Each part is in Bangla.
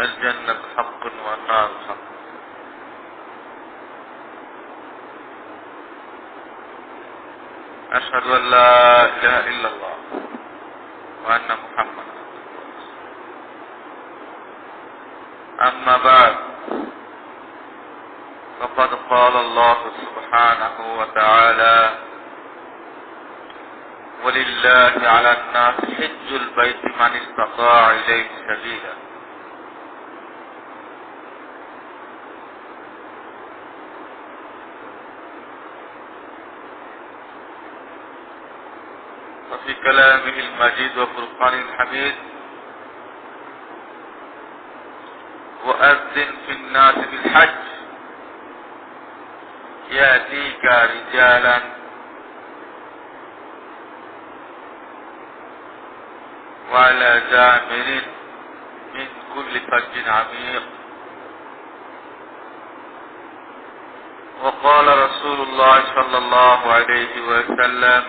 الجنة حق والنار حق. أشهد أن لا إله إلا الله وأن محمدا رسول الله. أما بعد، فقد قال الله سبحانه وتعالى: ولله على الناس حج البيت من استطاع إليه سبيلا. وفي كلامه المجيد وفرقانه الحميد: وأذن في الناس بالحج يأتيك رجالا وعلى جامر من كل فج عميق. وقال رسول الله صلى الله عليه وسلم: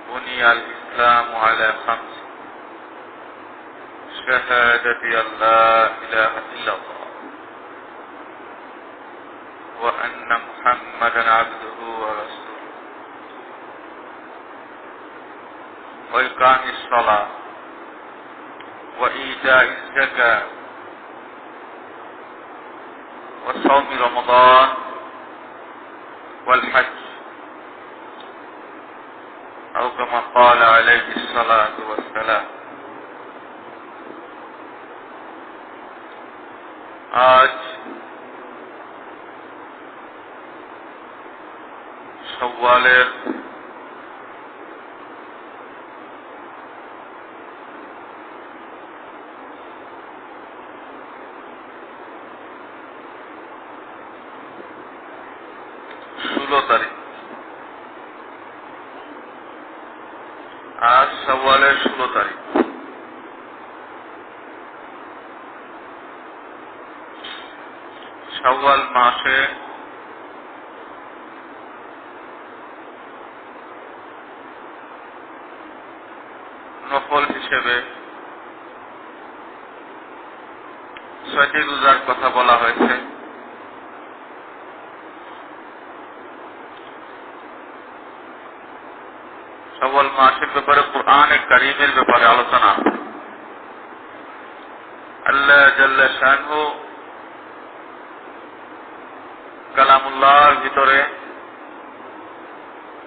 بني الإسلام على خمس: شهادة أن لا إله إلا الله وأن محمدا عبده ورسوله وإقام الصلاة وإيتاء الزكاة وصوم رمضان والحج، أو كما قال عليه الصلاة والسلام. আজ শাওয়ালের 16 তারিখ। আজ শাওয়ালের 16 তারিখ। শাওয়াল মাসে নফল হিসেবে 6টি রোজার কথা বলা হয়েছে। শাওয়াল মাসের ব্যাপারে কুরআনে কারীমের ব্যাপারে আলোচনা। আল্লাহ জাল্লা শানহু কালামুল্লাহর ভিতরে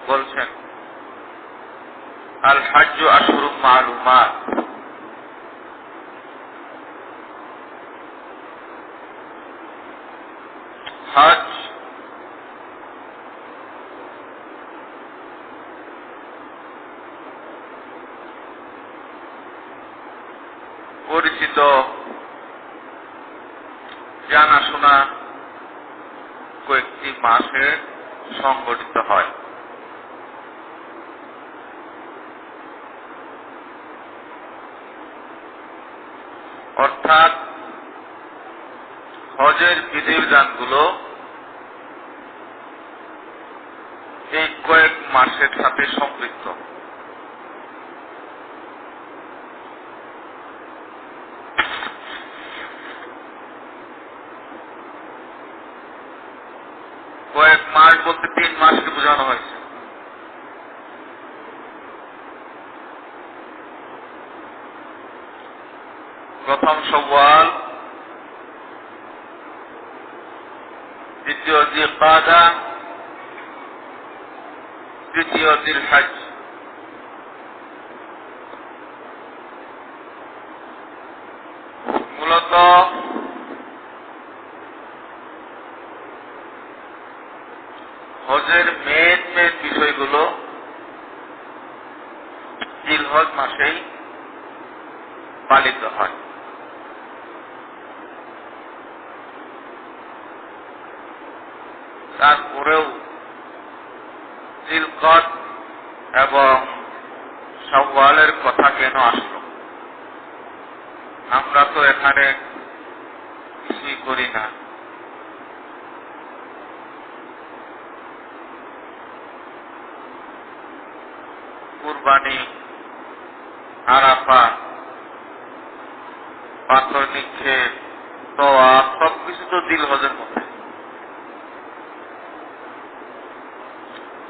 বলছেন: আল হজ্জু আশহুরুম মালুমাত। হজ পরিচিত, জানাশোনা কয়েকটি মাসে সংগঠিত হয়। অর্থাৎ হজের বিধিবিধানগুলো এই কয়েক মাসের সাথে সম্পৃক্ত। কয়েক মাস বলতে 3 মাসকে বোঝানো হয়েছে। প্রথম শাওয়াল, দ্বিতীয় জিলকাদা, তৃতীয় জিলহজ। মূলত হজের মেন বিষয়গুলো জিলহজ মাসেই পালিত হয়। তারপরেও জিলকদ এবং শাওয়ালের কথা কেন আসলো? আমরা তো এখানে কিছুই করি না। কুরবানি, আরাফা পাথর নিক্ষেপ, তওয়াফ সবকিছু তো দিল হজের মধ্যে।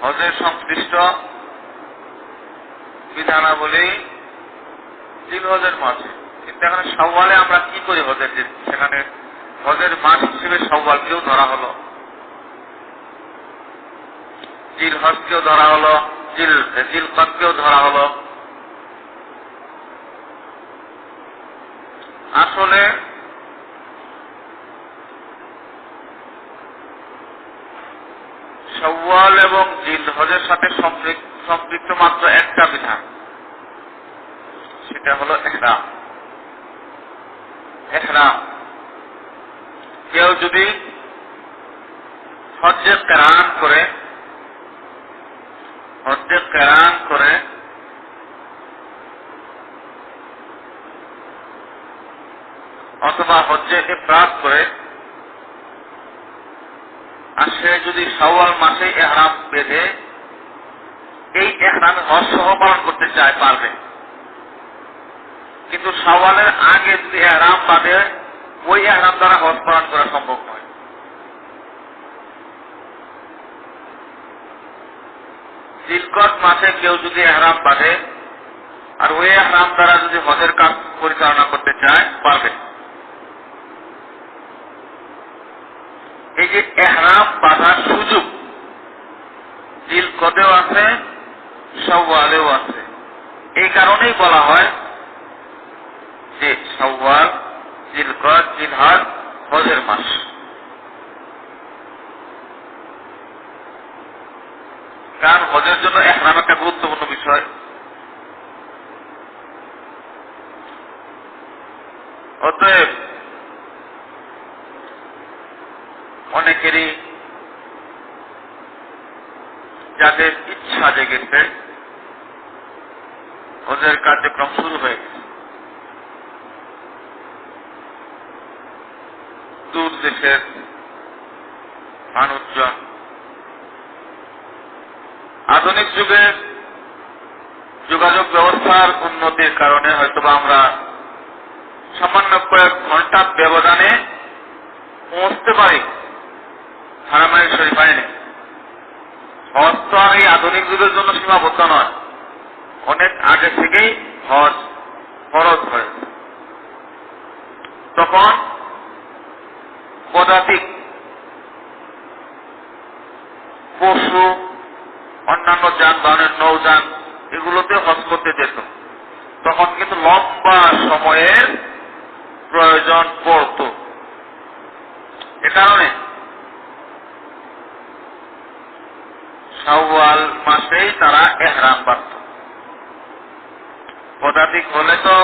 হজের সংশ্লিষ্ট বিধানাবলী দিল হজের মাসে। কিন্তু এখানে শাওয়ালে আমরা কি করি হজের দিন? সেখানে হজের মাস হিসেবে শাওয়ালকেও ধরা হলো, জিল হজকেও ধরা হলো, জিলকদকেও ধরা হলো। আসলে শাওয়াল এবং জিল হজের সাথে সম্পৃক্ত মাত্র একটা বিধান, সেটা হলো ইহরাম। ইহরাম কেউ যদি হজ্জে কেরান করে অথবা হজ্জে ইফরাদ করে, আর সে যদি শাওয়াল মাসে ইহরাম বেঁধে এই ইহরামে হজ সহ পালন করতে চায়, পারবে। কিন্তু শাওয়ালের আগে যদি ইহরাম বাঁধে, ওই ইহরাম দ্বারা হজ পালন করা সম্ভব নয়। জিলকদ মাসে কেউ যদি ইহরাম বাঁধে আর ওই ইহরাম দ্বারা যদি হজের কাজ পরিচালনা করতে চায়, পারবে। এই যে ইহরাম বাঁধার সুযোগ জিলকদেও আছে, শাওয়ালেও আছে। এই কারণেই বলা হয় যে শাওয়াল, জিলকদ, জিলহজ হজের মাস। কারণ হজের জন্য ইহরাম একটা গুরুত্বপূর্ণ বিষয়। অতএব অনেকেরই যাদের ইচ্ছা জেগেছে, হজের কার্যক্রম শুরু হয়ে গেছে। দূর দেশের মানুষজন আধুনিক যুগে যোগাযোগ ব্যবস্থার উন্নতির কারণে হয়তোবা আমরা সামান্য কয়েক ঘন্টার ব্যবধানে পৌঁছতে পারি হারামাইন শরীফাইনে। হজ তো আর এই আধুনিক যুগের জন্য সীমাবদ্ধ নয়, অনেক আগে থেকেই হজ ফরজ হয়েছে। তখন পদাতিক পশু, অন্যান্য যানবাহনের নৌযান, এগুলোতে হজ করতে যেত। তখন কিন্তু লম্বা সময়ের প্রয়োজন পড়ত। এ কারণে শাওয়াল মাসেই তারা ইহরাম বাঁধত। পদাতিক হলে তো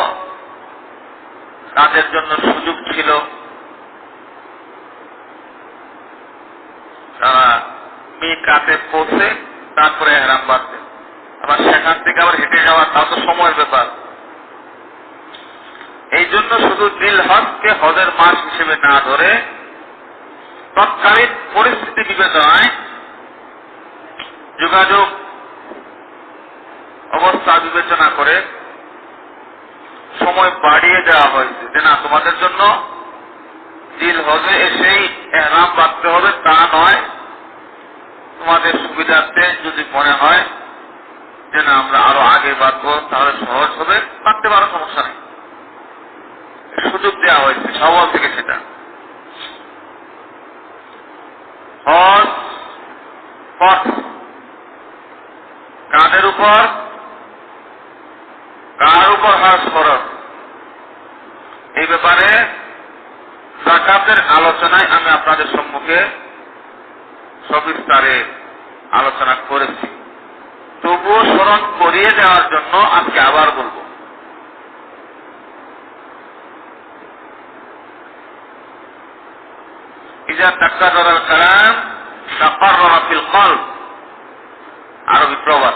তাদের জন্য সুযোগ ছিল, তারা মিকাতে পৌঁছে তারপরে ইহরাম বাঁধতেন। আবার সেখান থেকে আবার হেঁটে যাওয়া, তা তো সময়ের ব্যাপার। এই জন্য শুধু জিলহজকে হজের মাস হিসেবে না ধরে তৎকালীন পরিস্থিতি বিবেচনায়, যোগাযোগ অবস্থা বিবেচনা করে সময় বাড়িয়ে দেওয়া হয়েছে, যে না তোমাদের জন্য জিলহজে এসেই ইহরাম বাঁধতে হবে তা নয়, তোমাদের সুবিধার্থে যদি মনে হয় যে না আমরা আরো আগে বাঁধবো তাহলে সহজ হবে, বাঁধতে পারো, সমস্যা নেই। সুযোগ দেওয়া হয়েছে শাওয়াল থেকে। সেটা হজ ফরজ, কার উপর হজ ফরজ, এই ব্যাপারে যাকাতের আলোচনায় আমি আপনাদের সম্মুখে সবিস্তারে আলোচনা করেছি। তবুও স্মরণ করিয়ে দেওয়ার জন্য আজকে আবার বলবো। ইজা তাকাররাল কালাম তাকাররারা ফিল কলব, আরবি প্রবাদ।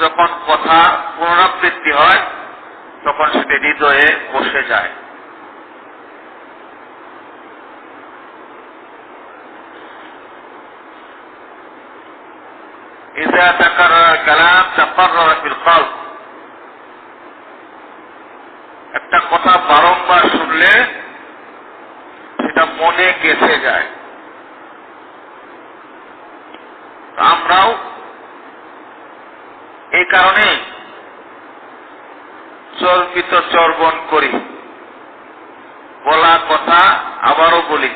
যখন কথা পুনরাবৃত্তি হয় তখন সেটি হৃদয়ে বসে যায়। ইজা তাকাররাল কালাম তাকাররারা ফিল কলব, কথা বারংবার শুনলে সেটা মনে গেঁথে যায়। আমরাও এই কারণে চর্বিত চর্বণ করি, বলা কথা আবারও বলি।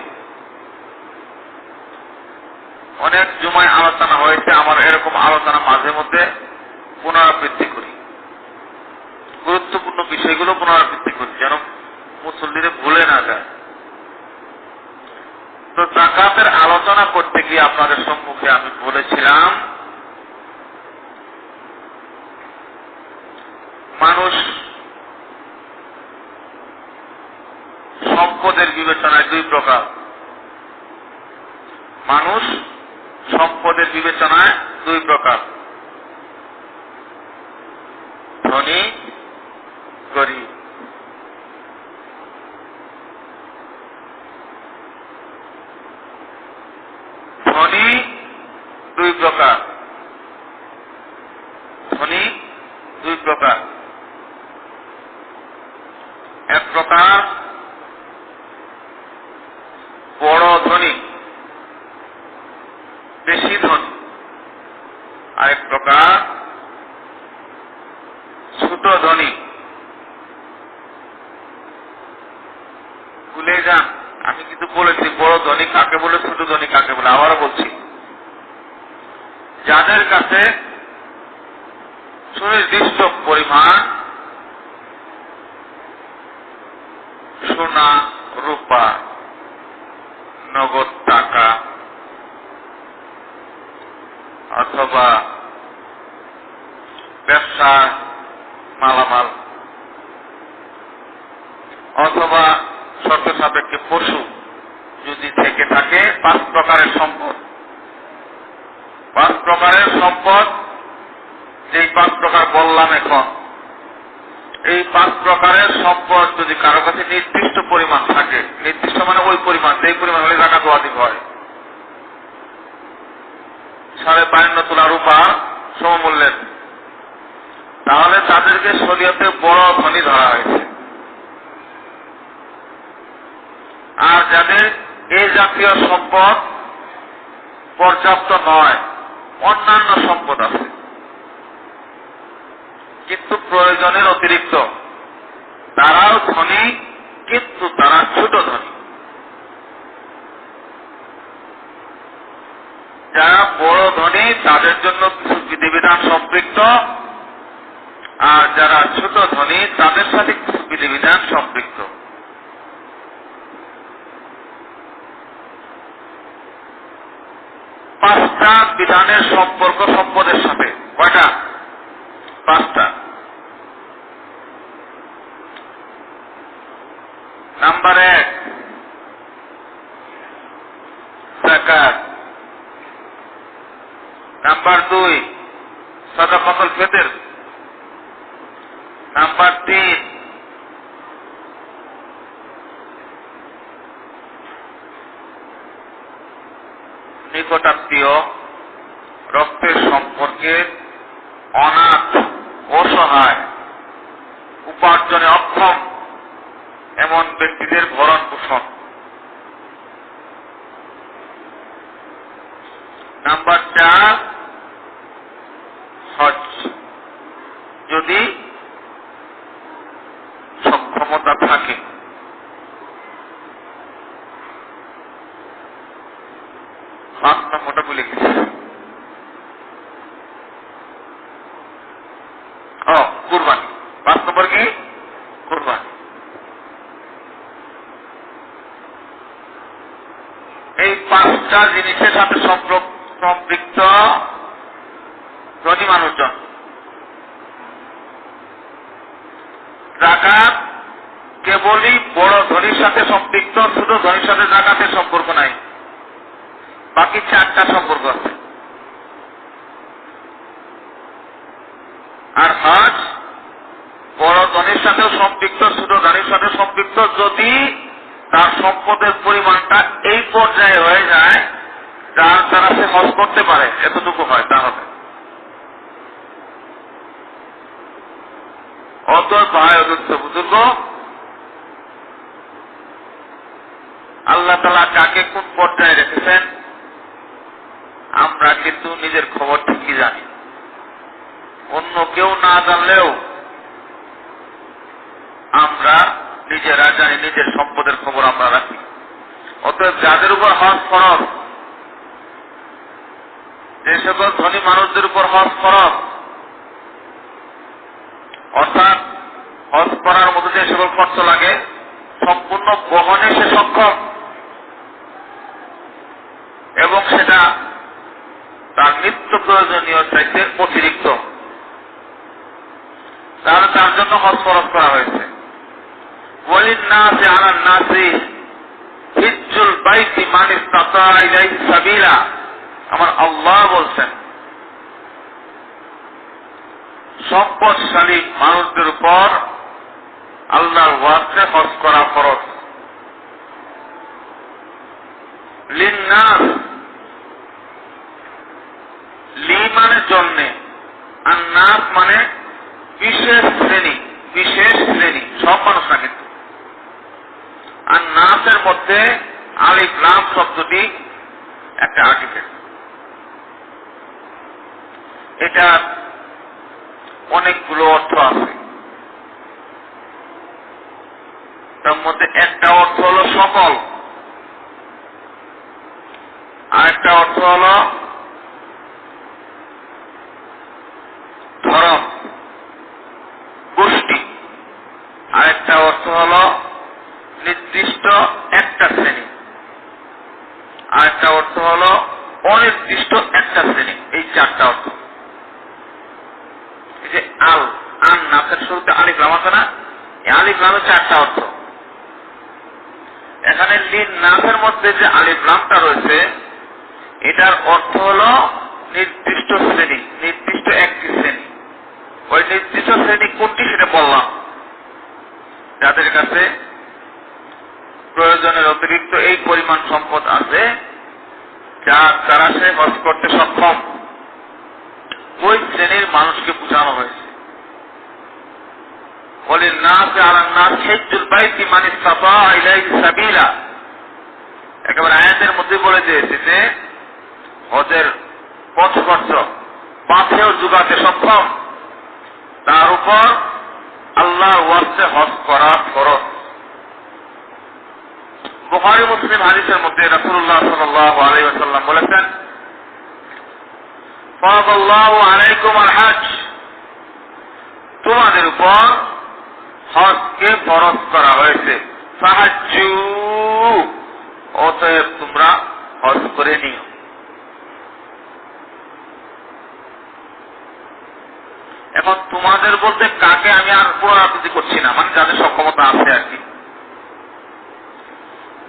অনেক জুমায় আলোচনা হয়েছে, আমার এরকম আলোচনা মাঝে মধ্যে পুনরাবৃত্তি করি, গুরুত্বপূর্ণ বিষয়গুলো পুনরাবৃত্তি করি যেন মুসল্লিরা ভুলে না যায়। তো যাকাতের আলোচনা করতে গিয়ে আপনাদের সম্মুখে আমি বলেছিলাম, মানুষ সম্পদের বিবেচনায় দুই প্রকার। মানুষ সম্পদের বিবেচনায় দুই প্রকার, ধনী গরিব। ধনী দুই প্রকার, ধনী দুই প্রকার। এক প্রকার বড় ধনী, বেশি ধনী। আরেক প্রকার ছোট ধনী। ভুলে যান, আমি কিন্তু বলেছি বড় ধনী কাকে বলে, ছোট ধনী কাকে বলে। আবারও বলছি, যাদের কাছে সুনির্দিষ্ট পরিমাণ সোনা, রূপা, নগদ টাকা অথবা ব্যবসা মালামাল অথবা শর্ত সাপেক্ষে পশু যদি থেকে থাকে, 5 প্রকারের সম্পদ। 5 প্রকারের সম্পদ, যেই 5 প্রকার বললাম এখন, এই 5 প্রকারের সম্পদ যদি কারো কাছে নির্দিষ্ট পরিমাণ থাকে, নির্দিষ্ট মানে ওই পরিমাণ, যেই পরিমাণ হলে জাকাত ওয়াজিব হয়, 52.5 তোলা রূপা সমমূল্যের, তাহলে তাদেরকে শরীয়তে বড় ধনী ধরা হয়েছে। আর যাদের এই জাতীয় সম্পদ পর্যাপ্ত নয়, অন্যান্য সম্পদ আছে কিন্তু প্রয়োজনের অতিরিক্ত, তারাও ধনী কিন্তু তারা ছোট ধনী। যারা বড় ধনী তাদের জন্য কিছু বিধিবিধান সম্পৃক্ত, আর যারা ছোট ধনী তাদের সাথে কিছু বিধিবিধান সম্পৃক্ত। পাঁচটা বিধানের সম্পর্ক সম্পদের সাথে। কয়টা? 5টা। নাম্বার 1 যাকাত। নাম্বার 2 সাদাকাতুল ফিতর। নাম্বার 3 নিকটাত্মীয়, রক্তের সম্পর্কের অনাথ, অসহায়, উপার্জনে অক্ষম এমন ব্যক্তিদের ভরণ পোষণ। নাম্বার 4 হজ, যদি সক্ষমতা থাকে। পাঁচ নম্বরটা বলে গেছি। কুরবানি। 5 নম্বর কি? কুরবানি। এই 5টা জিনিসের সাথে সম্পৃক্ত ধনী মানুষজন। যাকাত কেবলই বড় ধনীর সাথে সম্পৃক্ত, ছোট ধনীর সাথে যাকাতের সম্পর্ক নাই। বাকি 4টা সম্পর্ক আছে। আর হজ বড় ধনীর সাথেও সম্পৃক্ত, ছোট ধনীর সাথে সম্পৃক্ত, যদি তার সম্পদের পরিমাণটা এই পর্যায়ে হয়ে যায় যার দ্বারা সে হজ করতে পারে, এতটুকু হয় তাহলে। অতএব ভাই অদুস্থ বুজুর্গ, আল্লাহ তাআলা কাকে কোন পর্যায়ে রেখেছেন আমরা কিন্তু নিজের খবর ঠিকই জানি। অন্য কেউ না জানলেও আমরা নিজেরা জানি, নিজের সম্পদের খবর আমরা রাখি। অতএব যাদের উপর হজ ফরজ, যে সকল ধনী মানুষদের উপর হজ ফরজ, অর্থাৎ হজ করার মধ্যে যে সকল খরচ লাগে সম্পূর্ণ বহনে সে সক্ষম এবং সেটা তার নিত্য প্রয়োজনীয় চাইতে অতিরিক্ত, তাহলে তার জন্য হজ ফরজ করা হয়েছে। ওয়ালিন্নাসি আলান নাসি হিজ্জুল বাইতি মান ইসতাতা ইলাইহি সাবিলা, আমার আল্লাহ বলছেন সম্পদশালী মানুষদের উপর আল্লাহর ওয়াস্তে হজ করা ফরজ। লিন্নাস, লি মানে জন্যে, আর নাস মানে বিশেষ শ্রেণী, বিশেষ শ্রেণী, সব মানুষ না কিন্তু। আর নাসের মধ্যে আলিফ লাম শব্দটি একটা আর্টিকেল। এটা অনেকগুলো অর্থ আছে, তার মধ্যে একটা অর্থ হলো সকল, আর একটা অর্থ হলো ধরন, গোষ্ঠী, আর একটা অর্থ হলো নির্দিষ্ট একটা শ্রেণী, আর একটা অর্থ হলো অনির্দিষ্ট একটা শ্রেণী। এই চারটা অর্থ। এই যে আল আন নাসের শুরুতে আলিফ লাম আছে না, এই আলিফ লামের চারটা অর্থ। এখানে লিন নাসের মধ্যে যে আলিফ লামটা রয়েছে এটার অর্থ হলো নির্দিষ্ট শ্রেণী, নির্দিষ্ট একটি শ্রেণী। ওই নির্দিষ্ট শ্রেণী কোনটি সেটা বললাম, যাদের কাছে প্রয়োজনের অতিরিক্ত এই পরিমাণ সম্পদ আছে যার দ্বারা সে হজ করতে সক্ষম, ওই শ্রেণীর মানুষকে বোঝানো হয়েছে। ওয়ালিন্নাসি আলান নাসি হিজ্জুল বাইতি মান ইসতাতা ইলাইহি সাবিলা, একেবারে আয়াতের মধ্যে বলে দিয়েছে যে হজের পথ খরচ পাথেও যুগাতে সক্ষম তার উপর আল্লাহর ওয়াস্তে হজ করা ফরজ। বুখারী মুসলিম হাদিসের মধ্যে রাসূলুল্লাহ সাল্লাল্লাহু আলাইহি ওয়াসাল্লাম বলেছেন, ফারাদাল্লাহু আলাইকুম আল হজ, তোমাদের উপর হজকে ফরজ করা হয়েছে। ফাহাজ্জু, অতএব তোমরা হজ করে নিও। এখন তোমাদের বলতে কাকে আমি আর পুনরাবৃত্তি করছি না, মানে যাদের সক্ষমতা আছে আর কি।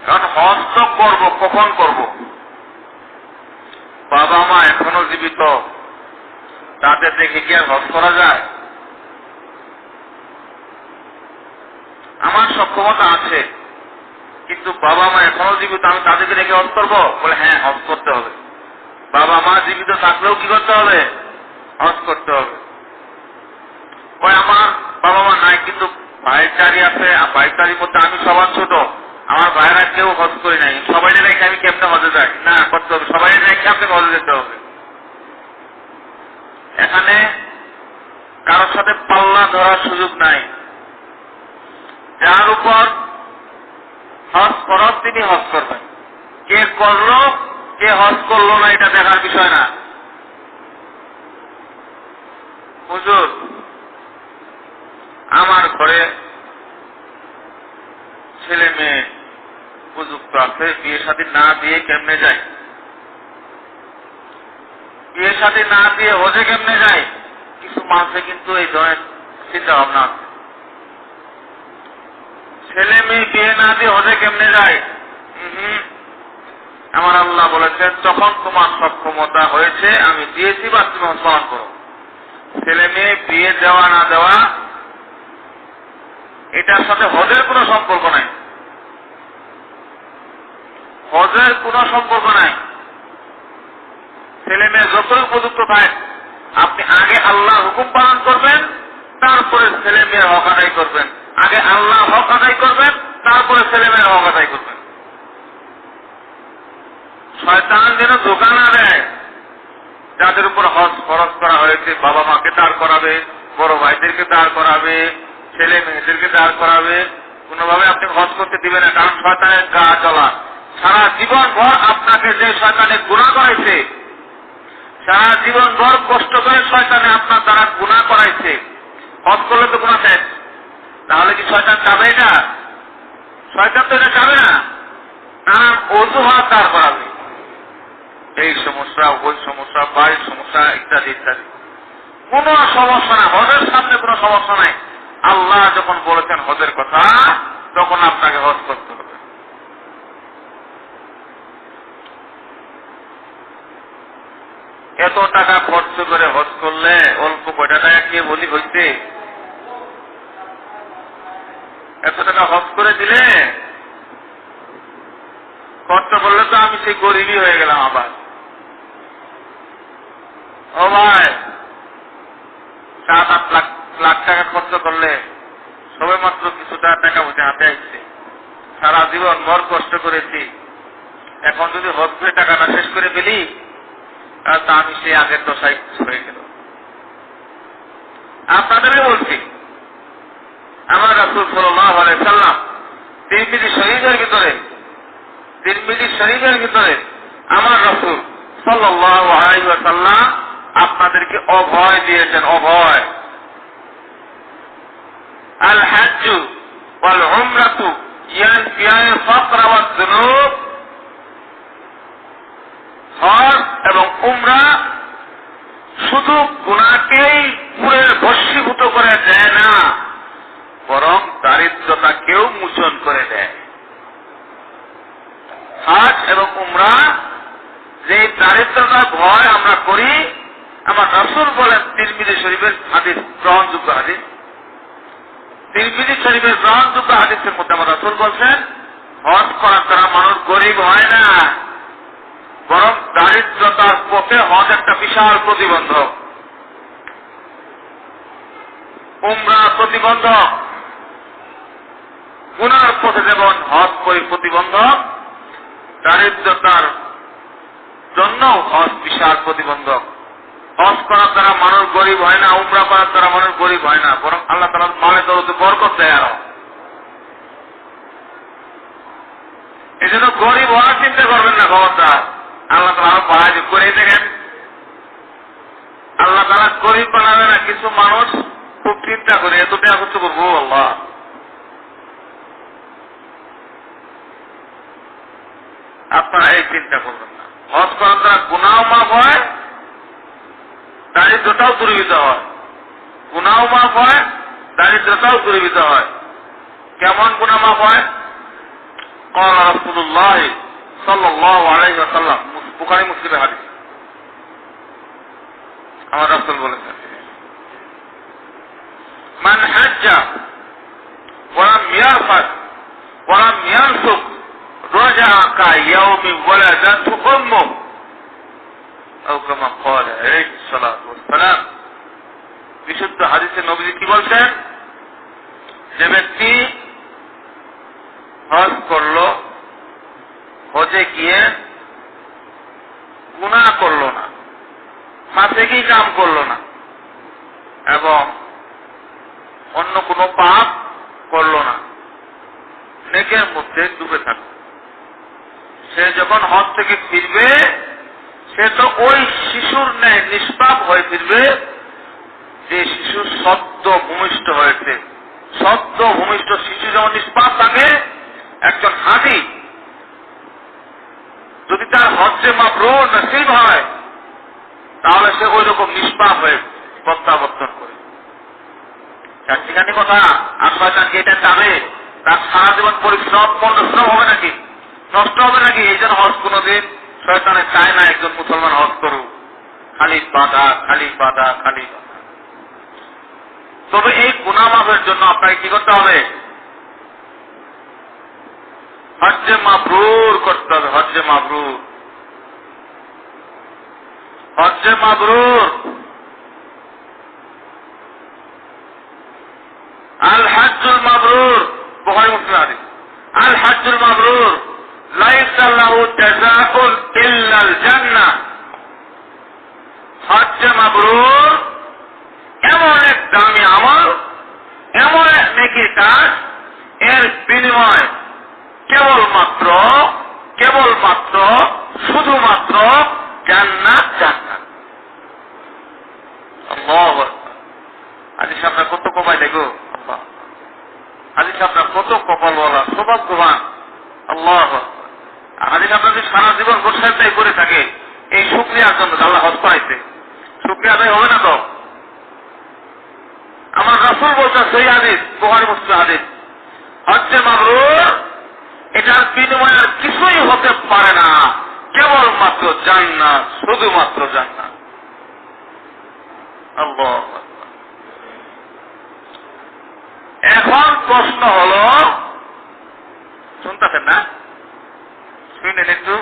কারণ হজ তো করবো, কখন করব? বাবা মা এখনো জীবিত, তাদের দেখে কি আর হজ করা যায়? আমার সক্ষমতা আছে কিন্তু বাবা মা এখনো জীবিত, আমি তাদেরকে দেখে হজ করবো? বলে হ্যাঁ, হজ করতে হবে। বাবা মা জীবিত থাকলেও কি করতে হবে? হজ করতে হবে। ওই আমার বাবা মা নাই কিন্তু ভাইচারি আছে, ভাইচারির মধ্যে আমি সবার ছোট, আমার ভাইরা কেউ হজ করি নাই, সবাই রেখে আমি কেমনে হজে যাই? না, করতে হবে, সবাই রেখে আপনাকে হজে যেতে হবে। এখানে কারোর সাথে পাল্লা ধরার সুযোগ নাই। যার উপর হজ ফরজ তিনি হজ করবেন। কে করলো কে হজ করলো না এটা দেখার বিষয় না। হুজুর, আমার ঘরে ছেলে মেয়ে উপযুক্ত আছে, বিয়ে শাদী না দিয়ে কেমনে যায়? বিয়ে শাদী না দিয়ে হজে কেমনে যায়? কিছু মানুষে কিন্তু এই ধরনের চিন্তা ভাবনা আছে। ছেলে মেয়ে বিয়ে না দিয়ে হজে কেমনে যায়? আমার আল্লাহ বলেছেন, যখন তোমার সক্ষমতা হয়েছে আমি দিয়েছি, বা তুমি হজ পালন করো। ছেলে মেয়ে বিয়ে দেওয়া না দেওয়া এটার সাথে হজের কোনো সম্পর্ক নাই, হজের কোনো সম্পর্ক নাই। ছেলে মেয়ে যতই উপযুক্ত থাকে, আপনি আগে আল্লাহর হুকুম পালন করবেন, তারপরে ছেলে মেয়ের হক আদায় করবেন। আগে আল্লাহ হক আদায় করবেন, তারপরে ছেলে মেয়ের হক আদায় করবেন। শয়তান যেন ধোঁকা না দেয়। যাদের উপর হজ ফরজ করা হয়েছে, বাবা মাকে দাঁড় করাবে, বড় ভাইদেরকে দাঁড় করাবে, ছেলে মেয়েদেরকে দাঁড় করাবে, কোনোভাবে আপনি হজ করতে দিবেন না, কারণ শয়তানের গা জ্বলা। সারা জীবন ভর আপনাকে যে শয়তানে গুনাহ করাইছে, সারা জীবন ভর কষ্ট করে শয়তানে আপনার দ্বারা গুনাহ করাইছে, হজ করলে তো গুনাহ শেষ। তাহলে কি শয়তান যাবে? এটা শয়তান তো এটা যাবে না, নানান অজুহাত দাঁড় করাবে, এই সমস্যা, ওই সমস্যা, বাড়ির সমস্যা, ইত্যাদি ইত্যাদি। কোন সমস্যা না, হজের সামনে কোনো সমস্যা নাই। আল্লাহ যখন বলেছেন হজের কথা, তখন আপনাকে হজ করতে হবে। এত টাকা খরচ করে হজ করলে অল্প কয়টা টাকা কে বলি হইতে? এত টাকা হজ করে দিলে খরচ করলে তো আমি সেই গরিবই হয়ে গেলাম আবার। ও ভাই, 7-8 লাখ টাকা খরচ করলে সবে মাত্র কিছুটা টাকা পয়সা হাতে আসছে। সারা জীবন ভর কষ্ট করেছি, এখন যদি হজ করে টাকাটা শেষ করে ফেলি, তা আমি সেই আগের দশায় হয়ে গেল। আপনাদেরকে বলছি, আমার রাসূল সাল্লাল্লাহু আলাইহি সাল্লাম তিরমিজি শরীফের ভিতরে আমার রাসূল সাল্লাল্লাহু আলাইহি ওয়াসাল্লাম আপনাদেরকে অভয় দিয়েছেন। অভয়, আল হাজ্জু ওয়াল উমরাতু ইয়ানফিয়াল ফাকর ওয়াজ যুনুব। হজ এবং উমরা শুধু গুনাহকেই পুরে ভস্মীভূত করে দেয় না, বরং দারিদ্রতাকেও মোচন করে দেয়। হজ এবং উমরা যে দারিদ্রতার ভয় আমরা করি, আমার রাসূল বলেন, তিরমিজি শরীফের হাদিস, গ্রহণযোগ্য হাদিস, তিরমিজি শরীফের গ্রহণযোগ্য হাদিসের মধ্যে আমার রাসূল বলছেন, হজ করার দ্বারা মানুষ গরিব হয় না, বরং দারিদ্রতার পথে হজ একটা বিশাল প্রতিবন্ধক, উমরা প্রতিবন্ধক। গুনার পথে যেমন হজ প্রতিবন্ধক, দারিদ্রতার জন্য হজ বিশাল প্রতিবন্ধক। হজ করার দ্বারা মানুষ গরিব হয় না, উমরা করার দ্বারা মানুষ গরিব হয় না, বরং আল্লাহ তাআলা মালে দৌলতে বরকত দেয় আরো। এই জন্য গরিব হওয়ার চিন্তা করবেন না, খবরদার। আল্লাহ তাআলা আরো বাড়াই করে দেখেন। আল্লাহ তাআলা গরিব বানাবে না। কিছু মানুষ খুব চিন্তা করে, এত টাকা খরচ করবো, আল্লাহ আপনারা এই চিন্তা করবেন না। হজ করার দ্বারা গুনাহ মাফ হয়, দারিদ্রতাও দূরীভূত হয়। গুনাহ মাফ হয়, দারিদ্রতাও দূরীভূত হয়। কেমন গুনাহ মাফ হয়? قال رسول الله صلى الله عليه وسلم, বুখারী মুসলিমের হাদিস। আমার রাসূল বলেছেন, মান হাজ্জা ওয়া লাম ইয়ারফাস ওয়া লাম ইয়ানসুক রাজাআ কায়াউমি ওয়ালাদাতহু উম্মুহু আও কামা ক্বাল আলাইহিস সালাতু ওয়াস সালাম। বিশুদ্ধ হাদিসে নবীজি কি বলছেন? যে ব্যক্তি হজ করলো, হজে গিয়ে গুনাহ করলো না, ফাসিকি কাম করলো না, এবং অন্য কোনো পাপ করলো না, নেকের মধ্যে ডুবে থাকবে, সে যখন হজ থেকে ফিরবে, সে তো ওই শিশুর ন্যায় নিষ্পাপ হয়ে ফিরবে, যে শিশু সদ্য ভূমিষ্ঠ হয়েছে। সদ্য ভূমিষ্ঠ শিশু যেমন নিষ্পাপ থাকে, একজন হাজি যদি তার হজ্জে মাবরুর নসিব হয়, তাহলে সে ওই রকম নিষ্পাপ হয়ে প্রত্যাবর্তন করে। চারটিখানি কথা। আর শয়তানকে এটা চাবে, তার সারা জীবন পরিশ্রম হবে নাকি, নষ্ট হবে নাকি? এই জন্য হজ কোনদিন শয়তানে চায় না একজন মুসলমান হজ করুক, খালি বাধা, খালি বাধা, খালি বাধা। তবে এই গুনাহ মাফের জন্য আপনাকে কি করতে হবে? হজ্জে মাবরুর করতে হবে। হজ্জে মাবরুর, হজ্জে মাবরুর। আল হাজ্জুল মাবরুর, বুখারী মুসলিম হাদিস। আল হাজ্জুল মাবরুর লাইসা লাহু জাযাউন ইল্লাল জান্নাহ। হজ্জ মাবরুর এমন এক দামি আমল, এমন এক নেকির কাজ, এর বিনিময় কেবলমাত্র শুধুমাত্র জান্নাত। জান্নাত। আল্লাহু আকবার। আজ আপনার কত কমায় দেখো, আজ আপনার কত কপালওয়ালা, সৌভাগ্যবান। আল্লাহু আকবার। আজ আপনার যদি সারা জীবন গোসাইটাই করে থাকে এই শুকরিয়ার জন্য, আল্লাহ হজ পাইছে, শুকরিয়া আদায় হবে না তো? আমার রাসূল বলছেন সেই হাদিস, বুখারী মুসলিম হাদিস, হজ্জে মাবরুর এটার বিনিময় আর কিছুই হতে পারে না, কেবলমাত্র জান্নাত, শুধুমাত্র জান্নাত। আল্লাহ। এখন প্রশ্ন হলো, শুনতেছেন না? শুনেন একটু।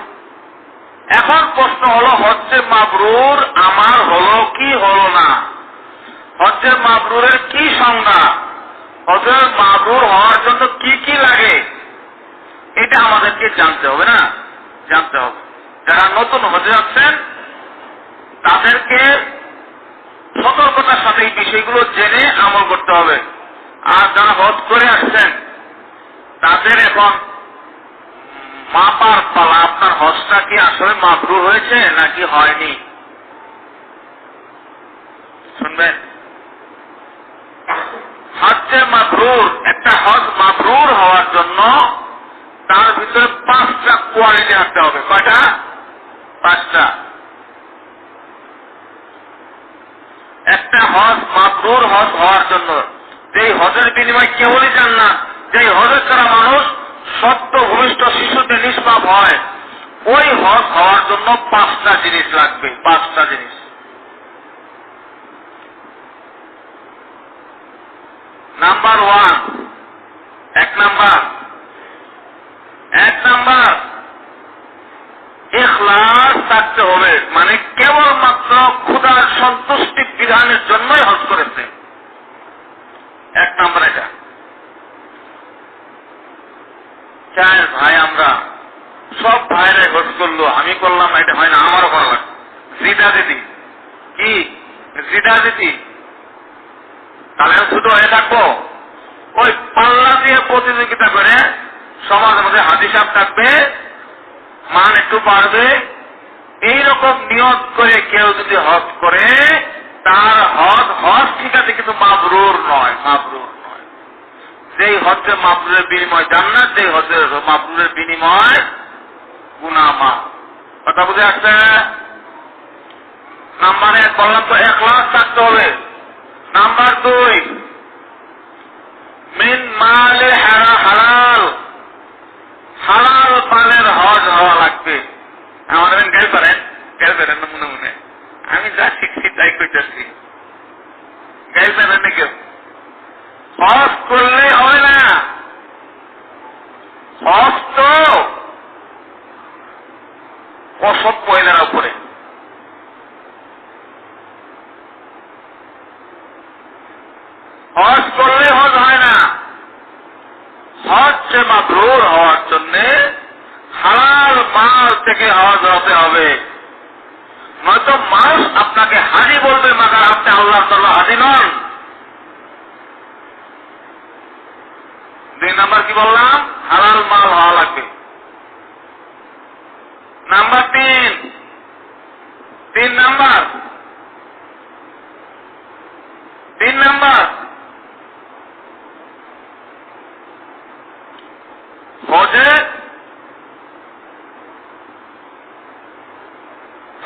এখন প্রশ্ন হলো, হজ্জে মাবরুর আমার হলো কি হলো না? হজ্জে মাবরুরের কি সংজ্ঞা? হজ্জে মাবরুর হওয়ার জন্য কি কি লাগে এটা আমাদেরকে জানতে হবে না? জানতে হবে। যারা নতুন হজে যাচ্ছেন তাদেরকে সতর্কতার সাথে এই বিষয়গুলো জেনে আমল করতে হবে। আর যারা হজ করে আসছেন তাদের এখন মাপার পালা, আপনার হজটা কি আসলে মাবরুর হয়েছে নাকি হয়নি। শুনবেন, হজ্জে মাবরুর, একটা হজ মাবরুর হওয়ার জন্য তার ভিতরে 5টা কোয়ালিটি আসতে হবে। কয়টা? 5টা। একটা হজ মাবরুর হজ হওয়ার জন্য, যেই হজের বিনিময় কেবলই জান্নাত, যেই হজের দ্বারা মানুষ সত্য ভূমিষ্ঠ শিশুতে নিষ্পাপ হয়, ওই হজ হওয়ার জন্য 5টা জিনিস লাগবে। 5টা জিনিস। নাম্বার 1, 1 নাম্বার ইখলাস থাকতে হবে, মানে কেবলমাত্র খোদার সন্তুষ্টি বিধানের জন্যই হজ করেছে। 1 নাম্বার এটা। চাই ভাই আমরা সব ভাইরাই হজ করলো, আমি করলাম না, এটা হয় না, আমারও করা লাগবে। জিদা দিদি কি? জিদা দিদি তাহলে শুধু হয়ে থাকবো? ওই পাল্লা দিয়ে প্রতিযোগিতা করে সমাজের মধ্যে হাজি সাহেব থাকবে, মান একটু পারবে, এইরকম নিয়ত করে কেউ যদি হজ করে তার হজ ঠিক আছে, কিন্তু মাবরুর নয়। মাবরুর নয়। যেই হজ্জে মাবরুরের বিনিময় জান্নাত, যেই হজ্জে মাবরুরের বিনিময় গুনাহ মাফ। কথা বুঝে আসছে? নাম্বার 1 বললাম তো, ইখলাস থাকতে হবে। নাম্বার 2, মিন মালে হালাল, হালাল মালের হজ হওয়া লাগবে। আমাদের গাইল পারেন না মনে মনে, আমি যা শিখছি তাই কইতেছি। গাইল পারেন না কেউ? হজ করলে হবে না। হজ তো অসৎ মহিলার উপরে। হজ করলে হজ হয় না। হজ মাবরুর হওয়ার জন্য হালাল মাল থেকে হজ হতে হবে। নয়তো মানুষ আপনাকে হাজি বলবে, মাগার আপনি আল্লাহ তাআলা হাজি নন। 2 নাম্বার কি বললাম? হালাল মাল হওয়া লাগবে। নাম্বার 3 নাম্বার হজে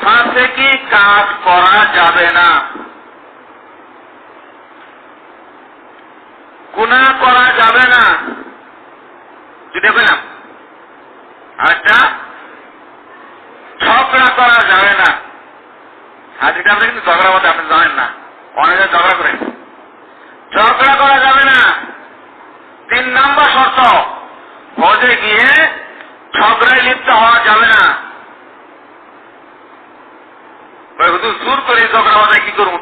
ফাসেকি কাজ করা যাবে না, গুনাহ করা যাবে না। যদি বললাম আরেকটা, ঝগড়া করা যাবে না। আজকে আমরা কিন্তু ঝগড়ার মধ্যে আপনি জানেন না, অনেকে ঝগড়া করেন। ঝগড়া করা যাবে না। 3 নাম্বার শর্ত, হজে গিয়ে ঝগড়ায় লিপ্ত হওয়া যাবে না। জোর করে ঝগড়া হওয়া কি করবো?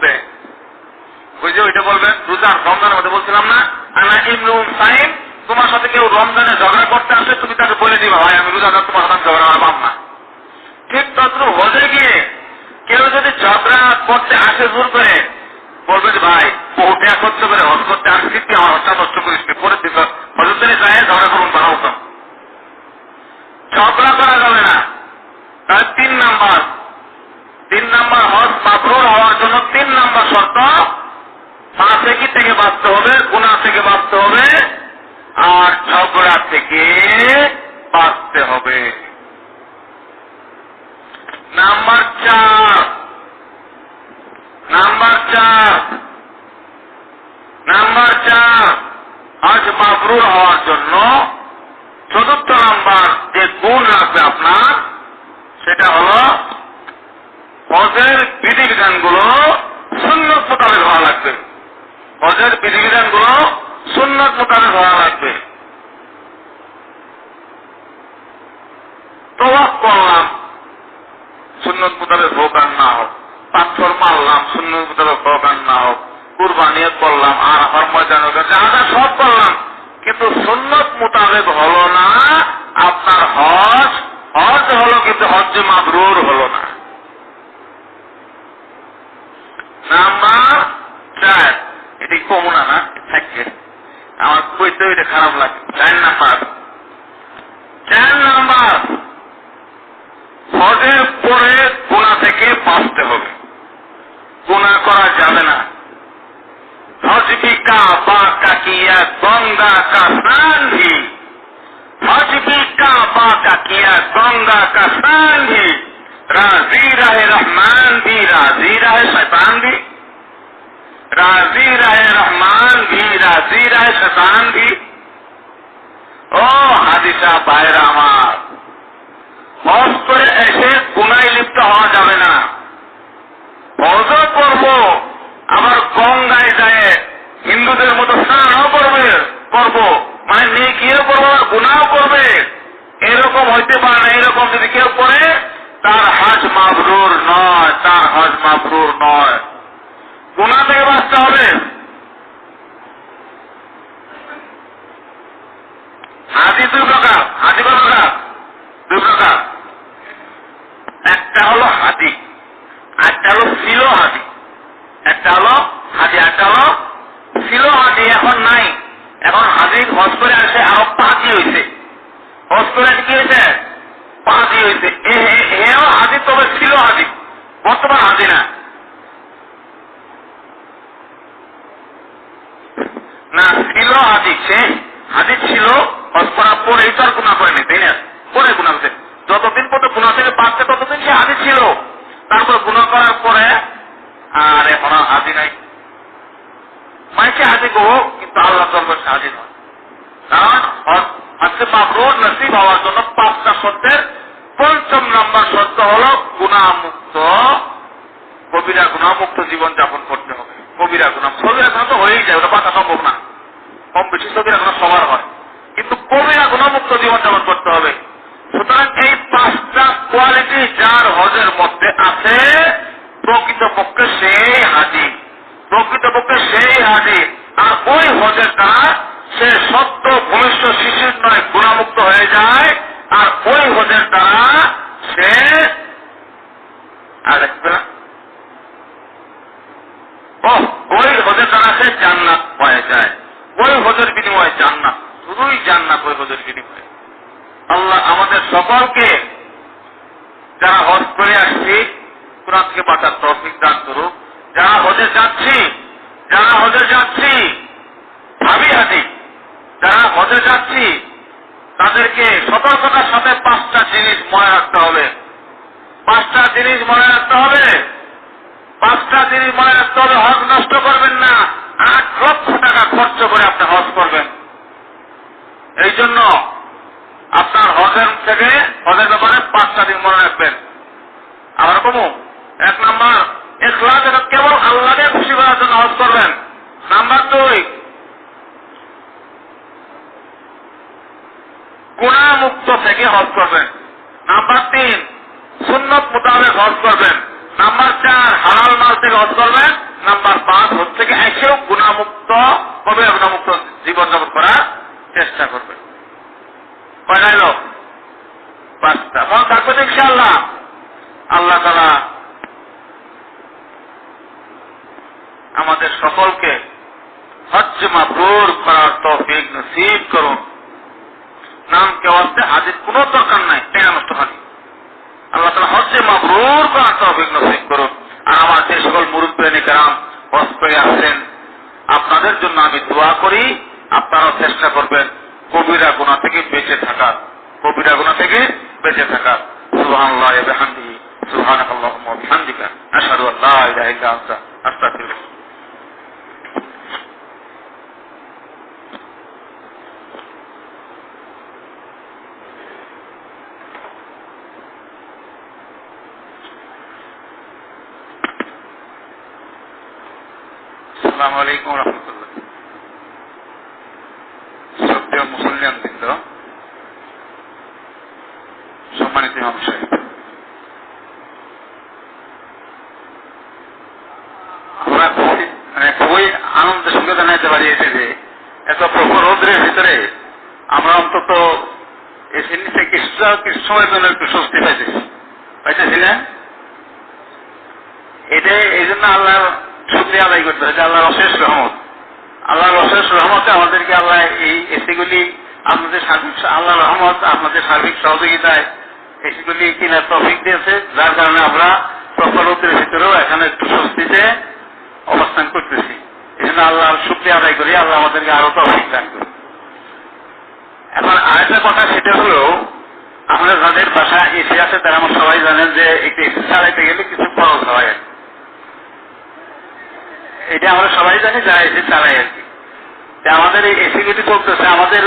ওই যে ওইটা বলবেন, রোজার রমজানের মধ্যে বলছিলাম না, আনা ইমরুন সাইম তোমার সাথে কেউ রমজানে ঝগড়া করতে আসে, তুমি তাকে বলে দিবা ভাই আমি রোজাদার, তোমার সাথে ঝগড়া আমার না। ঠিক তদ্রুপ হজে গিয়ে কেউ যদি ঝগড়া করতে আসে জোর করে, বলবে যে ভাই বহু টাকা খরচ করে হজ করতে আসছি, তুই আমার হজটা নষ্ট করিস, পরে দিন হজের দিনে যায় ঝগড়া করুন বানাও তো। ঝগড়া করা যাবে না। তাহলে 3 নাম্বার হজ মাবরুর হওয়ার জন্য 3 নাম্বার শর্ত, ফাসিকি থেকে বাঁচতে হবে, গুনাহ থেকে বাঁচতে হবে, আর ঝগড়া থেকে বাঁচতে হবে। নাম্বার 4 হজ মাবরুর হওয়ার জন্য 4র্থ নাম্বার যে গুণ লাগবে আপনার, সেটা হল হজের বিধিবিধানগুলো সুন্নত মোতাবেক হওয়া লাগবে। হজের বিধিবিধানগুলো সুন্নত মোতাবেক হওয়া লাগবে। তওয়াফ করলাম, সুন্নত মোতাবেক হোক আর না হোক, পাথর মারলাম, সুন্নত মোতাবেক হোক আর না হোক, কুরবানি করলাম, আরাফার ময়দানে যা সব করলাম, কিন্তু সুন্নত মোতাবেক হলো না আপনার হজ হলো, কিন্তু হজ মাবরুর হলো না। নাম্বার 4, এটি কমনা না থাকছে, আমার কইতে এটা খারাপ লাগে। 4 নাম্বার হজের পরে গুনাহ থেকে বাঁচতে হবে, গুনাহ করা যাবে না। हज भी काबा का किया गंगा का स्नान भी, हज भी काबा का किया गंगा का स्नान भी, राजी रहे रहमान भी, राजी रहे शैतान भी, राजी रहे रहमान भी, राजी रहे शैतान भी। ओ हादिसा भाईरा আমার, হজ করে এসে গুনায় লিপ্ত হওয়া যাবে না। হজও করবো, আবার গঙ্গায় যায় হিন্দুদের মতো স্নানও করবো, মানে নেকিও করবো আর গুনাহও করবে, এরকম হইতে পারে না। এরকম যদি কেউ করে তার হজ মাবরুর নয়, তার হজ মাবরুর নয়। গুনাহ থেকে বাঁচতে হবে। হাজি 2 প্রকার, হাজি কত প্রকার? 2 প্রকার। একটা হলো হাজি, একটা হলো সিলো হাজি। একটা হলো হাজি, একটা হলো ছিল হাজি, এখন নাই। এখন হাজি হজ করে আসে আরো 5 হয়েছে, হজ করে কি হয়েছে 5 হয়েছে। এও হাজি, তবে ছিল হাজি, বর্তমান হাজি না। না ছিল হাজি, সে হাজি ছিল, হজ করার পরে এই তো আর গুনাহ করেনি, তাই না? পরে গুনাহ হয়েছে, যতদিন পর্যন্ত গুনাহ থেকে বাঁচছে ততদিন সে হাজি ছিল, তারপর গুনাহ করার পরে আর এখন হাজি নাই। মাইকে হাজি গো, কিন্তু আল্লাহ দরবার হাজি নয়। কারণ হজে মাবরুর নসিব হওয়ার জন্য 5টা শর্তের 5ম নাম্বার শর্ত হল গুনাহমুক্ত, কবিরা গুনাহমুক্ত জীবন যাপন করতে হবে। কবিরা গুনাহ, সগীরা গুনাহ তো হয়েই যায়, ওটা বাঁচা সম্ভব না, কম বেশি সগীরা গুনাহ সবার হয়, কিন্তু কবিরা গুনাহমুক্ত জীবন যাপন করতে হবে। সুতরাং এই 5টা কোয়ালিটি যার হজের মধ্যে আছে, প্রকৃতপক্ষে সেই হাজি, প্রকৃতপক্ষে সেই হাজি। আর ওই হজের দ্বারা সে সত্য ভবিষ্য শিশির নয়, গুণামুক্ত হয়ে যায়। আর ওই হজের দ্বারা সে আর দেখবে না, ওই হজের দ্বারা সে জান্নাত হয়ে যায়। ওই হজের বিনিময়ে জান্নাত, শুধুই জান্নাত ওই হজের বিনিময়ে। আল্লাহ আমাদের সকলকে যারা হজ করে আসছি কুরআন থেকে বাঁচার তৌফিক দান করুক। যারা হজে যাচ্ছি ভাবি হাজি, যারা হজে যাচ্ছি তাদেরকে সতর্কতার সাথে 5টা জিনিস মনে রাখতে হবে। 5টা জিনিস মনে রাখতে হবে। 5টা জিনিস মনে রাখতে হবে। হজ নষ্ট করবেন না। 8 লক্ষ টাকা খরচ করে আপনি হজ করবেন। এই জন্য আপনার হজের ব্যাপারে 5টা দিন মনে রাখবেন। আবার কমু 1 নাম্বার ইখলাস, এটা কেবল আল্লাহকে খুশি করার জন্য হজ করবেন। নাম্বার 2 গুনাহমুক্ত থেকে হজ করবেন। নাম্বার 3 সুন্নত মোতাবেক হজ করবেন। নাম্বার 4 হালাল মাল থেকে হজ করবেন। নাম্বার 5 হজ থেকে এসেও গুনাহমুক্ত হবে, গুনাহমুক্ত জীবনযাপন করার চেষ্টা করবেন। কয়টা এলো? 5টা। মনে থাকবে তো ইনশাআল্লাহ। আল্লাহ তাআলা আমাদের সকলকে হজ্জ মাবরুর করার তৌফিক নসিব করুন। নাম কেওয়াজতে হাজির কোনো দরকার নাই, টাকা নষ্ট হয়নি। আল্লাহ তাআলা হজ্জে মাবরুর করার তৌফিক নসিব করুন। আর আমার যে সকল মুরব্বিয়ানে কেরাম হজ করে আসছেন, আপনাদের জন্য আমি দোয়া করি, আপনারাও চেষ্টা করবেন কবিরা গুনাহ থেকে বেঁচে থাকার, কবিরা গুনাহ থেকে বেঁচে থাকার। সুবহানাল্লাহি ওয়া বিহামদিহি, সুবহানাকাল্লাহুম্মা ওয়া বিহামদিকা, আশহাদু আল লা ইলাহা ইল্লা আনতা, আস্তাগফিরুকা। আসসালামু আলাইকুম ওয়া রাহমাতুল্লাহ। শ্রদ্ধেয় মুসল্লিয়ান বৃন্দ, সম্মানিত ইমাম সাহেব, আমরা খুবই আনন্দের সঙ্গে জানাইতে পারি যে এত প্রখর রৌদ্রের ভিতরে আমরা অন্তত এসে নিচে কিছু সময়ের জন্য একটু স্বস্তি পাইতেছি না? এটা এই জন্য আল্লাহর শুকরিয়া আদায় করতে হয়েছে, আল্লাহর অশেষ রহমত। আল্লাহর অশেষ রহমতে আমাদেরকে আল্লাহ এই এসিগুলি আপনাদের আল্লাহর রহমত, আপনাদের সার্বিক সহযোগিতায় এসিগুলি কিনার তৌফিক দিয়েছে, যার কারণে আমরা প্রখরতের ভিতরেও এখানে একটু স্বস্তিতে অবস্থান করতেছি। এই জন্য আল্লাহর শুকরিয়া আদায় করি, আল্লাহ আমাদেরকে আরো তৌফিক দান করি। এখন আরেকটা কথা, সেটা হলো আমরা যাদের বাসায় এসি আছে তারা আমার সবাই জানেন যে একটু এসি চালাইতে গেলে কিছু খরচ হয়। এটা আমরা সবাই জানি যারা এসি চালাই আর কি। আমাদের এই এসিগুলি চলতেছে, আমাদের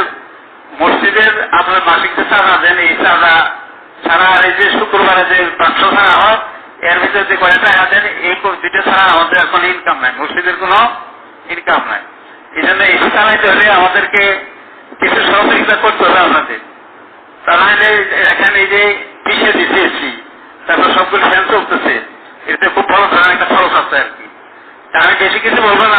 মসজিদের আপনার মাসিক যে চাঁদা দেন, এই চাঁদা ছাড়া আর এই যে শুক্রবারে যে বাক্স ছাড়া হয় এর ভিতরে যে কয়েকটা টাকা দেন, এই দুইটা ছাড়া আমাদের এখন ইনকাম নাই, মসজিদের কোনো ইনকাম নাই। এই জন্য এসি চালাইতে হলে আমাদেরকে কিছু সহযোগিতা করতে হবে আপনাদের। তারা এখানে এই যে পিছিয়ে দিচ্ছে এসি, তারপর সবগুলো ফ্যান চলতেছে, এতে খুব বড় ধরনের একটা খরচ আছে আর কি। আমি বেশি কিছু বলবো না।